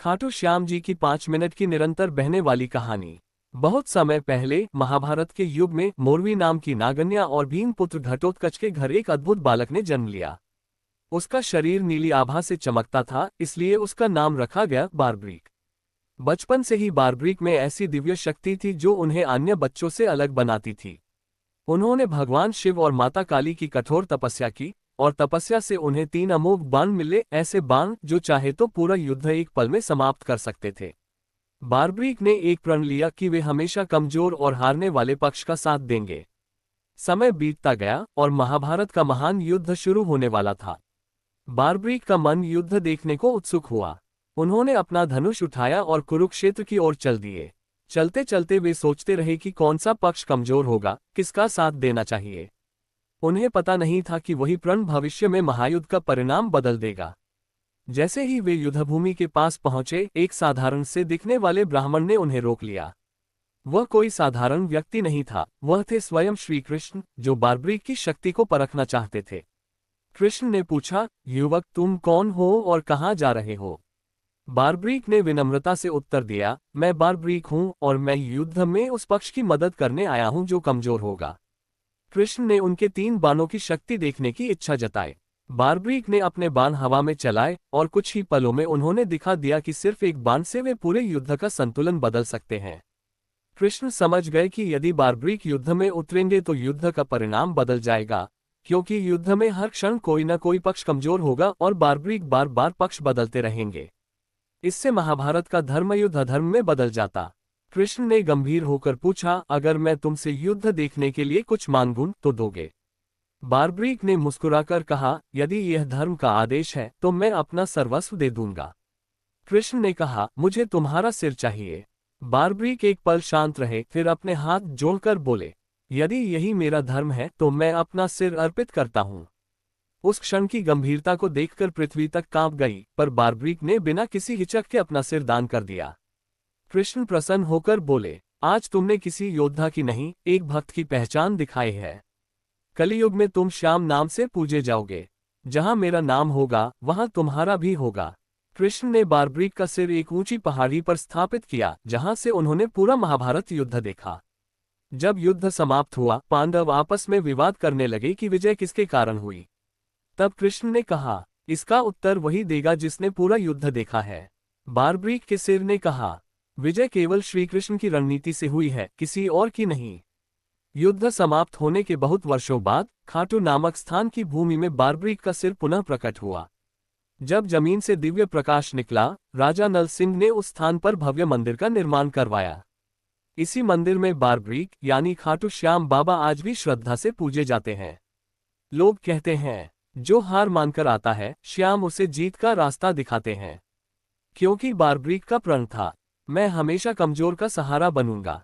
खाटू श्याम जी की 5 मिनट की निरंतर बहने वाली कहानी। बहुत समय पहले महाभारत के युग में मोरवी नाम की नागन्या और भीमपुत्र घटोत्कच के घर एक अद्भुत बालक ने जन्म लिया। उसका शरीर नीली आभा से चमकता था, इसलिए उसका नाम रखा गया बारब्रीक। बचपन से ही बारब्रीक में ऐसी दिव्य शक्ति थी जो उन्हें अन्य बच्चों से अलग बनाती थी। उन्होंने भगवान शिव और माता काली की कठोर तपस्या की और तपस्या से उन्हें 3 अमोघ बाण मिले, ऐसे बाण जो चाहे तो पूरा युद्ध एक पल में समाप्त कर सकते थे। बारब्रीक ने एक प्रण लिया कि वे हमेशा कमजोर और हारने वाले पक्ष का साथ देंगे। समय बीतता गया और महाभारत का महान युद्ध शुरू होने वाला था। बारब्रीक का मन युद्ध देखने को उत्सुक हुआ। उन्होंने अपना धनुष उठाया और कुरुक्षेत्र की ओर चल दिए। चलते चलते वे सोचते रहे कि कौन सा पक्ष कमजोर होगा, किसका साथ देना चाहिए। उन्हें पता नहीं था कि वही प्रण भविष्य में महायुद्ध का परिणाम बदल देगा। जैसे ही वे युद्धभूमि के पास पहुंचे, एक साधारण से दिखने वाले ब्राह्मण ने उन्हें रोक लिया। वह कोई साधारण व्यक्ति नहीं था, वह थे स्वयं श्री कृष्ण, जो बारब्रीक की शक्ति को परखना चाहते थे। कृष्ण ने पूछा, युवक तुम कौन हो और कहाँ जा रहे हो? बारब्रीक ने विनम्रता से उत्तर दिया, मैं बारब्रीक हूँ और मैं युद्ध में उस पक्ष की मदद करने आया हूँ जो कमजोर होगा। कृष्ण ने उनके 3 बाणों की शक्ति देखने की इच्छा जताई। बारब्रीक ने अपने बाण हवा में चलाए और कुछ ही पलों में उन्होंने दिखा दिया कि सिर्फ एक बाण से वे पूरे युद्ध का संतुलन बदल सकते हैं। कृष्ण समझ गए कि यदि बारब्रीक युद्ध में उतरेंगे तो युद्ध का परिणाम बदल जाएगा, क्योंकि युद्ध में हर क्षण कोई न कोई पक्ष कमजोर होगा और बारब्रीक बार बार पक्ष बदलते रहेंगे। इससे महाभारत का धर्मयुद्ध अधर्म में बदल जाता। कृष्ण ने गंभीर होकर पूछा, अगर मैं तुमसे युद्ध देखने के लिए कुछ मांगूं तो दोगे? बारब्रीक ने मुस्कुराकर कहा, यदि यह धर्म का आदेश है तो मैं अपना सर्वस्व दे दूंगा। कृष्ण ने कहा, मुझे तुम्हारा सिर चाहिए। बारब्रीक एक पल शांत रहे, फिर अपने हाथ जोड़कर बोले, यदि यही मेरा धर्म है तो मैं अपना सिर अर्पित करता हूं। उस क्षण की गंभीरता को देखकर पृथ्वी तक कांप गई, पर बारब्रीक ने बिना किसी हिचक के अपना सिर दान कर दिया। कृष्ण प्रसन्न होकर बोले, आज तुमने किसी योद्धा की नहीं, एक भक्त की पहचान दिखाई है। कलियुग में तुम श्याम नाम से पूजे जाओगे। जहां मेरा नाम होगा वहां तुम्हारा भी होगा। कृष्ण ने बारब्रीक का सिर एक ऊंची पहाड़ी पर स्थापित किया, जहां से उन्होंने पूरा महाभारत युद्ध देखा। जब युद्ध समाप्त हुआ, पांडव आपस में विवाद करने लगे कि विजय किसके कारण हुई। तब कृष्ण ने कहा, इसका उत्तर वही देगा जिसने पूरा युद्ध देखा है। बारब्रीक के सिर ने कहा, विजय केवल श्रीकृष्ण की रणनीति से हुई है, किसी और की नहीं। युद्ध समाप्त होने के बहुत वर्षों बाद खाटू नामक स्थान की भूमि में बारब्रीक का सिर पुनः प्रकट हुआ। जब जमीन से दिव्य प्रकाश निकला, राजा नल सिंह ने उस स्थान पर भव्य मंदिर का निर्माण करवाया। इसी मंदिर में बारब्रीक यानी खाटू श्याम बाबा आज भी श्रद्धा से पूजे जाते हैं। लोग कहते हैं, जो हार मानकर आता है, श्याम उसे जीत का रास्ता दिखाते हैं। क्योंकि बारब्रीक का प्रण था, मैं हमेशा कमजोर का सहारा बनूंगा।